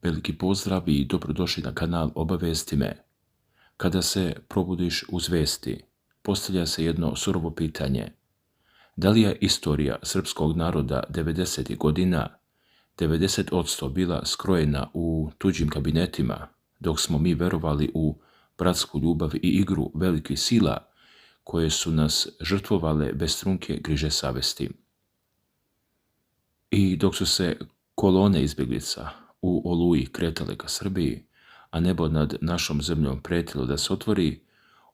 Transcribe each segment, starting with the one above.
Veliki pozdrav i dobrodošli na kanal Obavesti me. Kada se probudiš uz vesti, postavlja se jedno surovo pitanje. Da li je istorija srpskog naroda 90. godina 90% bila skrojena u tuđim kabinetima, dok smo mi verovali u bratsku ljubav i igru velikih sila koje su nas žrtvovale bez trunke griže savesti? I dok su se kolone izbjeglica u Oluji kretale ka Srbiji, a nebo nad našom zemljom pretilo da se otvori,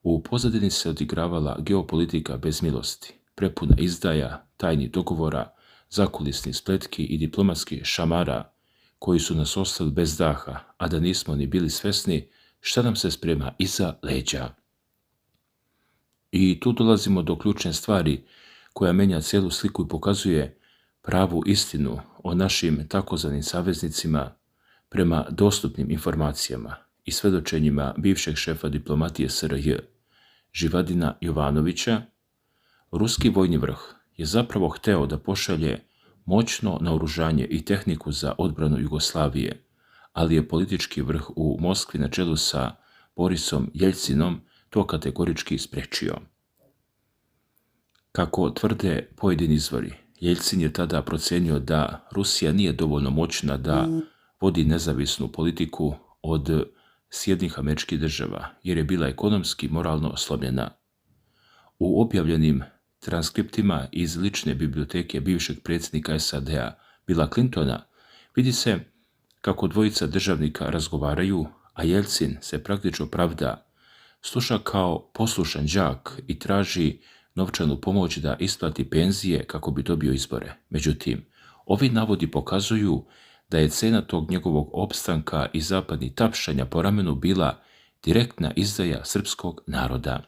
u pozadini se odigravala geopolitika bez milosti, prepuna izdaja, tajnih dogovora, zakulisnih spletki i diplomatskih šamara koji su nas ostali bez daha, a da nismo ni bili svesni šta nam se sprema iza leđa. I tu dolazimo do ključne stvari koja menja cijelu sliku i pokazuje pravu istinu o našim takozvanim saveznicima prema dostupnim informacijama i svedočenjima bivšeg šefa diplomatije SRJ, Živadina Jovanovića. Ruski vojni vrh je zapravo hteo da pošalje moćno naoružanje i tehniku za odbranu Jugoslavije, ali je politički vrh u Moskvi na čelu sa Borisom Jeljcinom to kategorički sprečio. Kako tvrde pojedini izvori, Jeljcin je tada procenio da Rusija nije dovoljno moćna da vodi nezavisnu politiku od Sjedinjenih Američkih Država, jer je bila ekonomski moralno slomljena. U objavljenim transkriptima iz lične biblioteke bivšeg predsjednika SAD-a Billa Clintona vidi se kako dvojica državnika razgovaraju, a Jeljcin se praktično pravda, sluša kao poslušan đak i traži novčanu pomoć da isplati penzije kako bi dobio izbore. Međutim, ovi navodi pokazuju da je cena tog njegovog opstanka i zapadnih tapšanja po ramenu bila direktna izdaja srpskog naroda.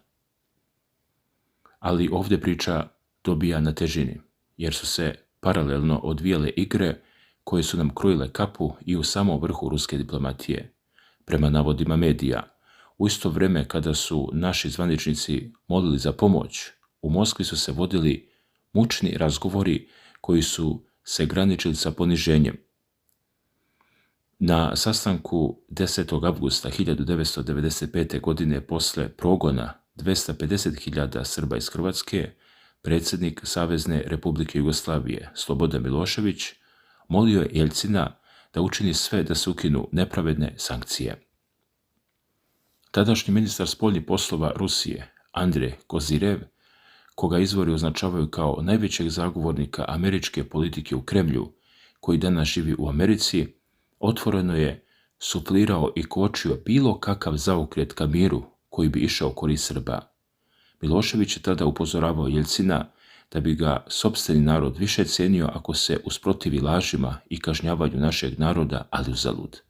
Ali ovdje priča dobija na težini, jer su se paralelno odvijale igre koje su nam krojile kapu i u samom vrhu ruske diplomatije. Prema navodima medija, u isto vrijeme kada su naši zvaničnici molili za pomoć, u Moskvi su se vodili mučni razgovori koji su se graničili sa poniženjem. Na sastanku 10. avgusta 1995. godine posle progona 250.000 Srba iz Hrvatske, predsjednik Savezne Republike Jugoslavije Slobodan Milošević molio je Jeljcina da učini sve da se ukinu nepravedne sankcije. Tadašnji ministar spoljnih poslova Rusije Andrej Kozirev, koga izvori označavaju kao najvećeg zagovornika američke politike u Kremlju, koji danas živi u Americi, otvoreno je suflirao i kočio bilo kakav zaokret ka miru koji bi išao u korist Srba. Milošević je tada upozoravao Jeljcina da bi ga sopstveni narod više cijenio ako se usprotivi lažima i kažnjavanju našeg naroda, ali uzalud.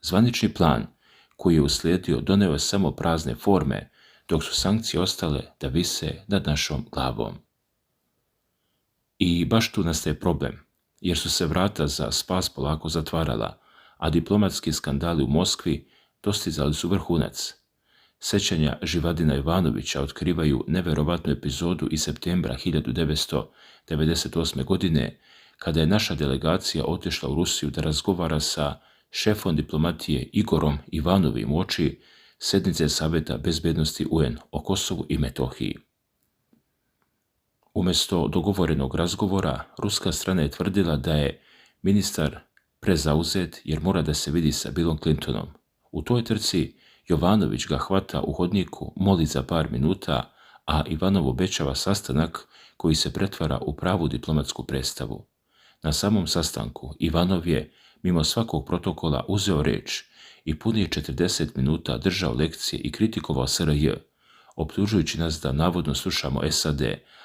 Zvanični plan koji je uslijedio doneo je samo prazne forme, dok su sankcije ostale da vise nad našom glavom. I baš tu nastaje problem, jer su se vrata za spas polako zatvarala, a diplomatski skandali u Moskvi dostizali su vrhunac. Sećanja Živadina Jovanovića otkrivaju neverovatnu epizodu iz septembra 1998. godine, kada je naša delegacija otišla u Rusiju da razgovara sa šefom diplomatije Igorom Ivanovim uoči sednice Saveta bezbednosti UN o Kosovu i Metohiji. Umjesto dogovorenog razgovora, ruska strana je tvrdila da je ministar prezauzet jer mora da se vidi sa Billom Clintonom. U toj trci Jovanović ga hvata u hodniku, moli za par minuta, a Ivanov obećava sastanak koji se pretvara u pravu diplomatsku predstavu. Na samom sastanku Ivanov je, mimo svakog protokola, uzeo reč i punih 40 minuta držao lekcije i kritikovao SRJ, optužujući nas da navodno slušamo SAD,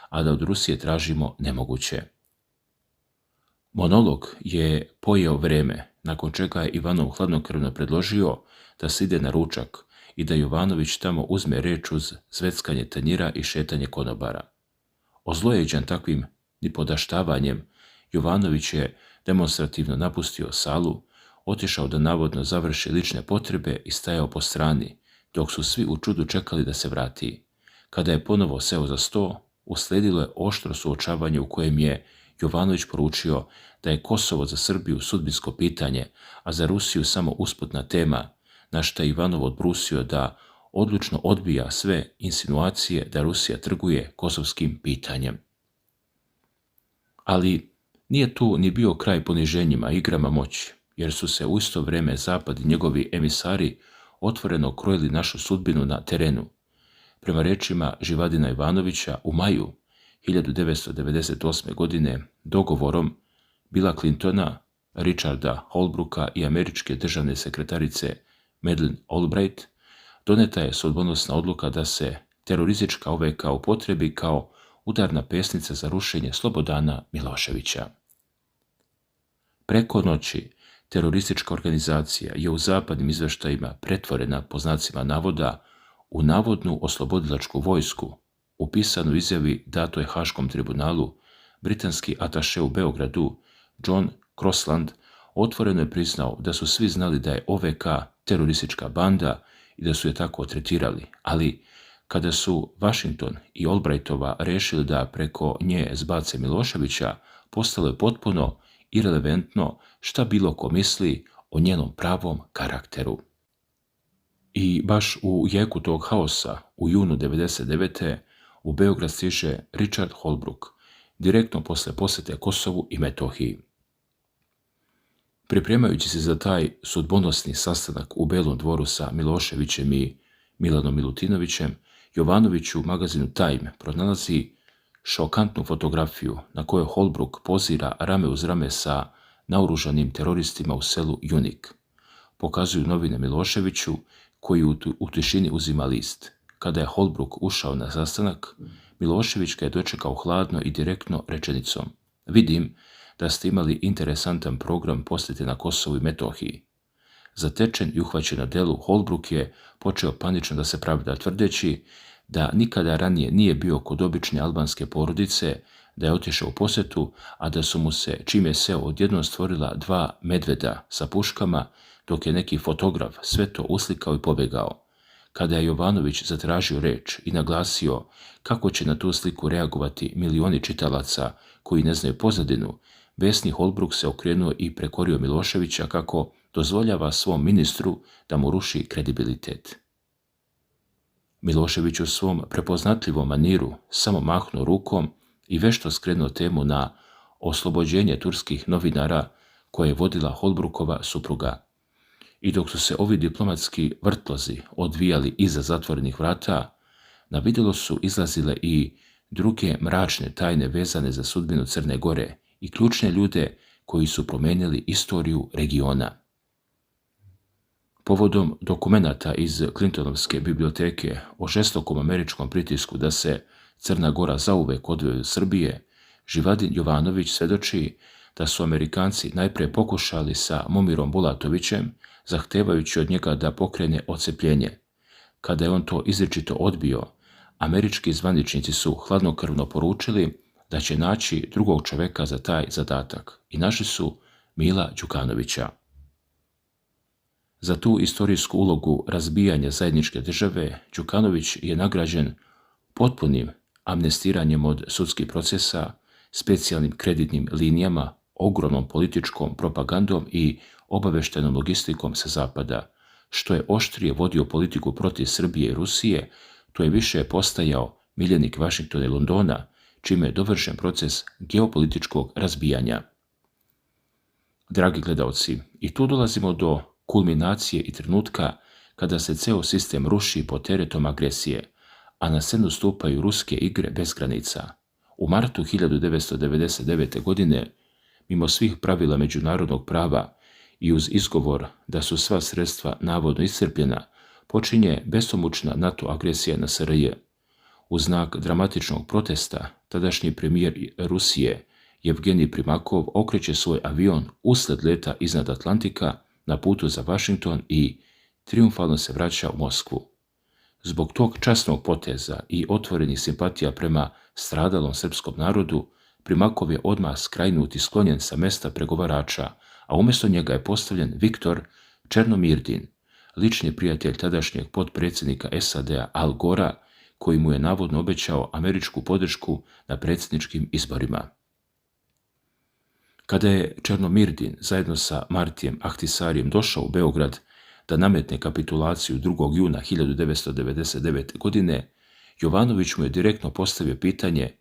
a da od Rusije tražimo nemoguće. Monolog je pojeo vreme, nakon čega je Ivanov hladnokrvno predložio da se ide na ručak i da Jovanović tamo uzme reč uz zveckanje tanjira i šetanje konobara. Ozlojeđan takvim nipodaštavanjem, Jovanović je demonstrativno napustio salu, otišao da navodno završi lične potrebe i stajao po strani, dok su svi u čudu čekali da se vrati. Kada je ponovo seo za sto, uslijedilo je oštro suočavanje u kojem je Jovanović poručio da je Kosovo za Srbiju sudbinsko pitanje, a za Rusiju samo usputna tema, na što je Ivanov odbrusio da odlučno odbija sve insinuacije da Rusija trguje kosovskim pitanjem. Ali nije tu ni bio kraj poniženjima i igrama moći, jer su se u isto vrijeme Zapad i njegovi emisari otvoreno krojili našu sudbinu na terenu. Prema rečima Živadina Ivanovića, u maju 1998. godine dogovorom Billa Clintona, Richarda Holbrooka i američke državne sekretarice Madeleine Albright doneta je sudbonosna odluka da se teroristička OVK upotrebi kao udarna pesnica za rušenje Slobodana Miloševića. Preko noći teroristička organizacija je u zapadnim izveštajima pretvorena po znacima navoda u navodnu oslobodilačku vojsku. U pisanoj izjavi datoj Haškom tribunalu, britanski ataše u Beogradu, John Crossland, otvoreno je priznao da su svi znali da je OVK teroristička banda i da su je tako tretirali, ali kada su Washington i Albrightova rešili da preko nje zbace Miloševića, postalo je potpuno irelevantno šta bilo ko misli o njenom pravom karakteru. I baš u jeku tog haosa, u junu 1999. u Beograd stiže Richard Holbrooke, direktno posle posete Kosovu i Metohiji. Pripremajući se za taj sudbonosni sastanak u Belom dvoru sa Miloševićem i Milanom Milutinovićem, Jovanović u magazinu Time pronalazi šokantnu fotografiju na kojoj Holbrooke pozira rame uz rame sa naoružanim teroristima u selu Junik. Pokazuju novine Miloševiću, koji u tišini uzima list. Kada je Holbrooke ušao na sastanak, Milošević ga je dočekao hladno i direktno rečenicom: "Vidim da ste imali interesantan program posjete na Kosovu i Metohiji." Zatečen i uhvaćen na delu, Holbrooke je počeo panično da se pravda, tvrdeći da nikada ranije nije bio kod obične albanske porodice, da je otišao u posjetu, a da su mu se, čim je seo, odjednom stvorila dva medveda sa puškama, dok je neki fotograf sve to uslikao i pobegao. Kada je Jovanović zatražio reč i naglasio kako će na tu sliku reagovati milioni čitalaca koji ne znaju pozadinu, besni Holbrooke se okrenuo i prekorio Miloševića kako dozvoljava svom ministru da mu ruši kredibilitet. Milošević u svom prepoznatljivom maniru samo mahnuo rukom i vešto skrenuo temu na oslobođenje turskih novinara koje je vodila Holbrookova supruga. I dok su se ovi diplomatski vrtlozi odvijali iza zatvorenih vrata, na vidjelo su izlazile i druge mračne tajne vezane za sudbinu Crne Gore i ključne ljude koji su promenili istoriju regiona. Povodom dokumenata iz Clintonovske biblioteke o žestokom američkom pritisku da se Crna Gora zauvek odvoji od Srbije, Živadin Jovanović svedoči da su Amerikanci najprije pokušali sa Momirom Bulatovićem, zahtevajući od njega da pokrene odcepljenje. Kada je on to izričito odbio, američki zvaničnici su hladnokrvno poručili da će naći drugog čoveka za taj zadatak i našli su Mila Đukanovića. Za tu istorijsku ulogu razbijanja zajedničke države, Đukanović je nagrađen potpunim amnestiranjem od sudskih procesa, specijalnim kreditnim linijama, ogromnom političkom propagandom i obaveštenom logistikom sa zapada. Što je oštrije vodio politiku protiv Srbije i Rusije, to je više postajao miljenik Vašingtona i Londona, čime je dovršen proces geopolitičkog razbijanja. Dragi gledalci, i tu dolazimo do kulminacije i trenutka kada se ceo sistem ruši pod teretom agresije, a na scenu stupaju ruske igre bez granica. U martu 1999. godine, mimo svih pravila međunarodnog prava i uz izgovor da su sva sredstva navodno iscrpljena, počinje besomučna NATO agresija na SRJ. U znak dramatičnog protesta, tadašnji premijer Rusije, Jevgenij Primakov, okreće svoj avion usled leta iznad Atlantika na putu za Washington i triumfalno se vraća u Moskvu. Zbog tog časnog poteza i otvorenih simpatija prema stradalom srpskom narodu, Primakov je odmah skrajnut i sklonjen sa mesta pregovarača, a umjesto njega je postavljen Viktor Černomirdin, lični prijatelj tadašnjeg potpredsjednika SAD-a Al Gora, koji mu je navodno obećao američku podršku na predsjedničkim izborima. Kada je Černomirdin zajedno sa Martijem Ahtisarijem došao u Beograd da nametne kapitulaciju 2. juna 1999. godine, Jovanović mu je direktno postavio pitanje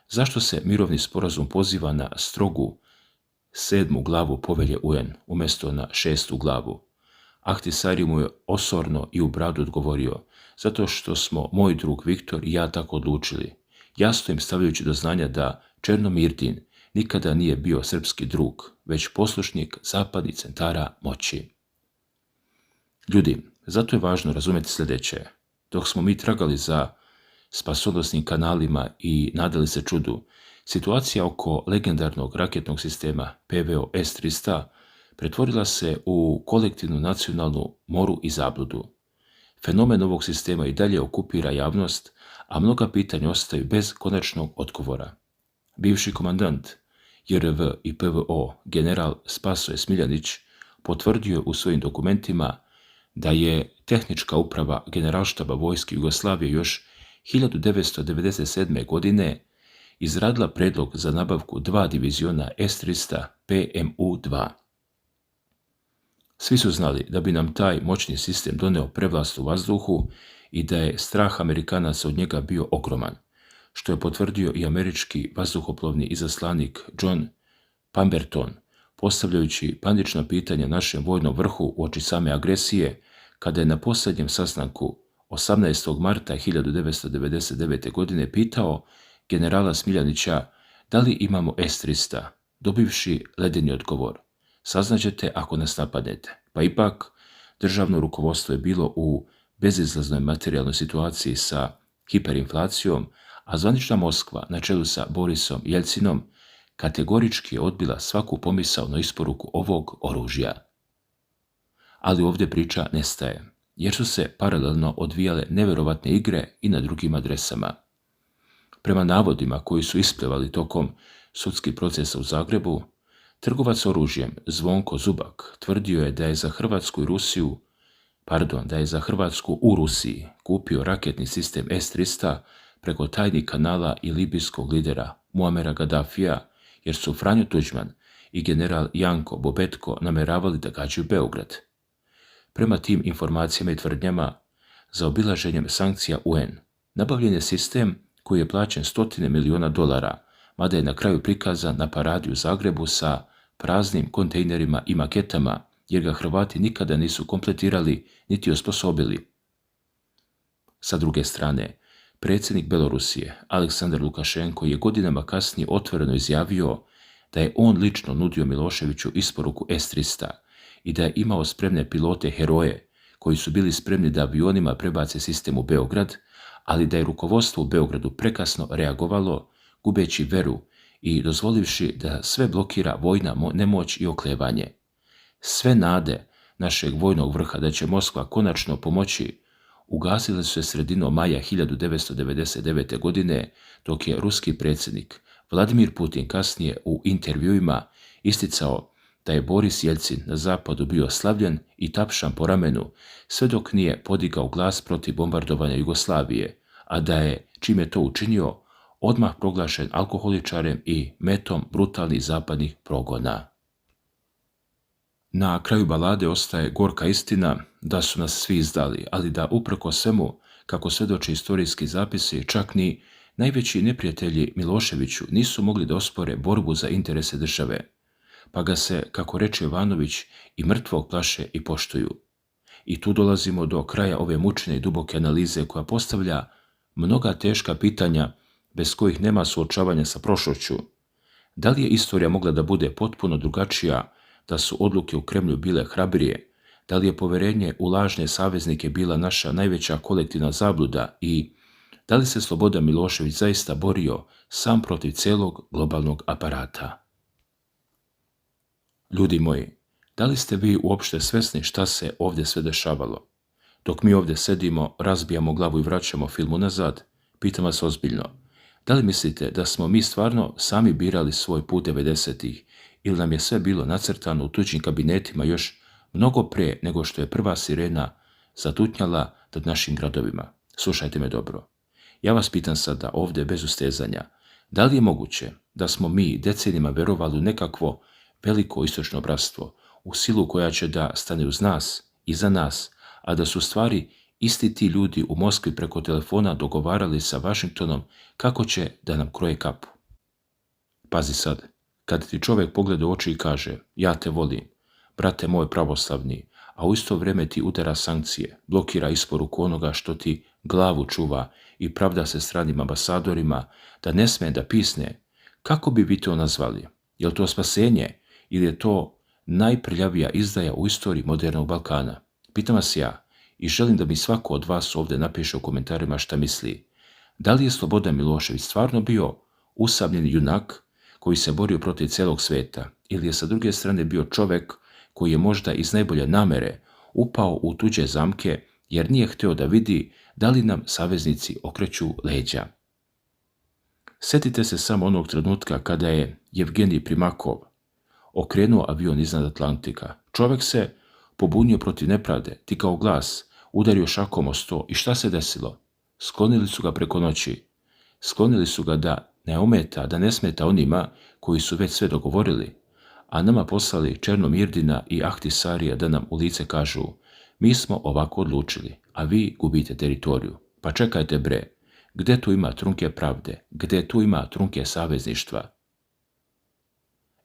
zašto se mirovni sporazum poziva na strogu 7. glavu povelje UN umjesto na 6. glavu. Ahtisari mu je osorno i u bradu odgovorio zato što smo moj drug Viktor i ja tako odlučili, jasno im stavljajući do znanja da Černomirdin nikada nije bio srpski drug, već poslušnik zapadnih centara moći. Ljudi, zato je važno razumjeti sljedeće. Dok smo mi tragali za spasonosnim kanalima i nadali se čudu, situacija oko legendarnog raketnog sistema PVO S-300 pretvorila se u kolektivnu nacionalnu moru i zabludu. Fenomen ovog sistema i dalje okupira javnost, a mnoga pitanja ostaju bez konačnog odgovora. Bivši komandant JRV i PVO, general Spasoje Smiljanić, potvrdio je u svojim dokumentima da je tehnička uprava Generalštaba vojske Jugoslavije još 1997. godine izradila predlog za nabavku 2 diviziona S-300 PMU-2. Svi su znali da bi nam taj moćni sistem doneo prevlast u vazduhu i da je strah Amerikanaca od njega bio ogroman, što je potvrdio i američki vazduhoplovni izaslanik John Pemberton, postavljajući panična pitanja našem vojnom vrhu uoči same agresije, kada je na posljednjem sastanku 18. marta 1999. godine pitao generala Smiljanića da li imamo S-300, dobivši ledeni odgovor: saznaćete ako nas napadnete. Pa ipak, državno rukovodstvo je bilo u bezizlaznoj materijalnoj situaciji sa hiperinflacijom, a zvanična Moskva na čelu sa Borisom Jelcinom kategorički je odbila svaku pomisao na isporuku ovog oružja. Ali ovdje priča nestaje, jer su se paralelno odvijale neverovatne igre i na drugim adresama. Prema navodima koji su isplivali tokom sudskih procesa u Zagrebu, trgovac oružjem Zvonko Zubak tvrdio je da je za Hrvatsku u Rusiji kupio raketni sistem S-300 preko tajnih kanala i libijskog lidera Muamera Gaddafija, jer su Franjo Tuđman i general Janko Bobetko nameravali da gađaju Beograd. Prema tim informacijama i tvrdnjama, za obilaženjem sankcija UN, nabavljen je sistem koji je plaćen $100 miliona, mada je na kraju prikazan na paradi u Zagrebu sa praznim kontejnerima i maketama, jer ga Hrvati nikada nisu kompletirali niti osposobili. Sa druge strane, predsjednik Belorusije, Aleksandar Lukašenko, je godinama kasnije otvoreno izjavio da je on lično nudio Miloševiću isporuku S-300 i da je imao spremne pilote heroje koji su bili spremni da avionima prebace sistem u Beograd, ali da je rukovodstvo u Beogradu prekasno reagovalo, gubeći veru i dozvolivši da sve blokira vojna nemoć i oklevanje. Sve nade našeg vojnog vrha da će Moskva konačno pomoći ugasile su se sredinom maja 1999. godine, dok je ruski predsjednik Vladimir Putin kasnije u intervjuima isticao da je Boris Jelcin na zapadu bio slavljen i tapšan po ramenu sve dok nije podigao glas protiv bombardovanja Jugoslavije, a da je, čim je to učinio, odmah proglašen alkoholičarem i metom brutalnih zapadnih progona. Na kraju balade ostaje gorka istina da su nas svi izdali, ali da uprkos svemu, kako svjedoče istorijski zapisi, čak ni najveći neprijatelji Miloševiću nisu mogli da ospore borbu za interese države, pa ga se, kako reče Jovanović, i mrtvog plaše i poštuju. I tu dolazimo do kraja ove mučne i duboke analize koja postavlja mnoga teška pitanja bez kojih nema suočavanja sa prošlošću. Da li je istorija mogla da bude potpuno drugačija da su odluke u Kremlju bile hrabrije? Da li je poverenje u lažne saveznike bila naša najveća kolektivna zabluda i da li se Slobodan Milošević zaista borio sam protiv celog globalnog aparata? Ljudi moji, da li ste vi uopšte svesni šta se ovdje sve dešavalo? Dok mi ovdje sedimo, razbijamo glavu i vraćamo film unazad, pitam vas ozbiljno, da li mislite da smo mi stvarno sami birali svoj put 90-ih ili nam je sve bilo nacrtano u tuđim kabinetima još mnogo pre nego što je prva sirena zatutnjala nad našim gradovima? Slušajte me dobro. Ja vas pitam sada ovdje bez ustezanja, Da li je moguće da smo mi decenijama verovali u nekakvo veliko istočno bratstvo, u silu koja će da stane uz nas i za nas, a da su stvari isti ti ljudi u Moskvi preko telefona dogovarali sa Vašingtonom kako će da nam kroje kapu? Pazi sad, kad ti čovjek pogleda u oči i kaže ja te volim, brate moj pravoslavni, a u isto vrijeme ti udara sankcije, blokira isporuku onoga što ti glavu čuva i pravda se stranim ambasadorima da ne smije da pisne, kako bi vi to nazvali? Je li to spasenje ili je to najprljavija izdaja u istoriji modernog Balkana? Pitam vas ja i želim da mi svako od vas ovdje napiše u komentarima šta misli. Da li je Slobodan Milošević stvarno bio usamljeni junak koji se borio protiv cijelog sveta ili je sa druge strane bio čovjek koji je možda iz najbolje namere upao u tuđe zamke jer nije htio da vidi da li nam saveznici okreću leđa? Sjetite se samo onog trenutka kada je Jevgenij Primakov okrenuo avion iznad Atlantika. Čovjek se pobunio protiv nepravde, tikao glas, udario šakom o sto i šta se desilo? Sklonili su ga preko noći. Sklonili su ga da ne ometa, da ne smeta onima koji su već sve dogovorili, a nama poslali Černomirdina i Ahtisarija da nam u lice kažu mi smo ovako odlučili, a vi gubite teritoriju. Pa čekajte bre, gde tu ima trunke pravde, gde tu ima trunke savezništva?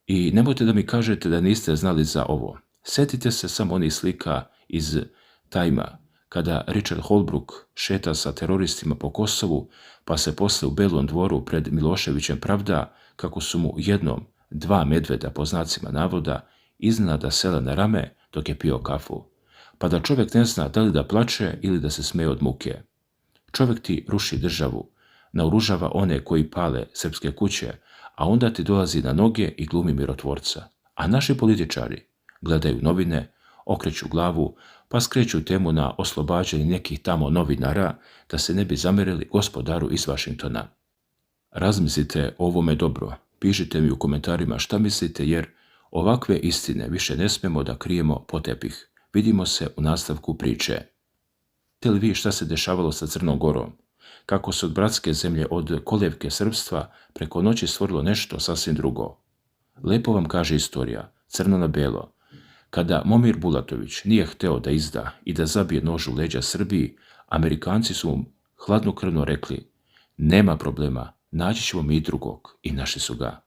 I nemojte da mi kažete da niste znali za ovo. Sjetite se samo onih slika iz Tajma, kada Richard Holbrooke šeta sa teroristima po Kosovu, pa se posle u Belom dvoru pred Miloševićem pravda kako su mu jednom 2 medveda po znacima navoda iznenada sela na rame dok je pio kafu, pa da čovjek ne zna da li da plače ili da se smeje od muke. Čovjek ti ruši državu, naoružava one koji pale srpske kuće, a onda ti dolazi na noge i glumi mirotvorca. A naši političari gledaju novine, okreću glavu, pa skreću temu na oslobađanje nekih tamo novinara da se ne bi zamerili gospodaru iz Vašingtona. Razmislite o ovome dobro, pišite mi u komentarima šta mislite jer ovakve istine više ne smemo da krijemo pod tepih. Vidimo se u nastavku priče. Vidite li vi šta se dešavalo sa Crnom Gorom? Kako se od bratske zemlje, od kolijevke srpstva, preko noći stvorilo nešto sasvim drugo. Lepo vam kaže istorija, crno na belo. Kada Momir Bulatović nije hteo da izda i da zabije nož u leđa Srbiji, Amerikanci su mu hladnokrvno rekli nema problema, naći ćemo mi drugog i našli su ga.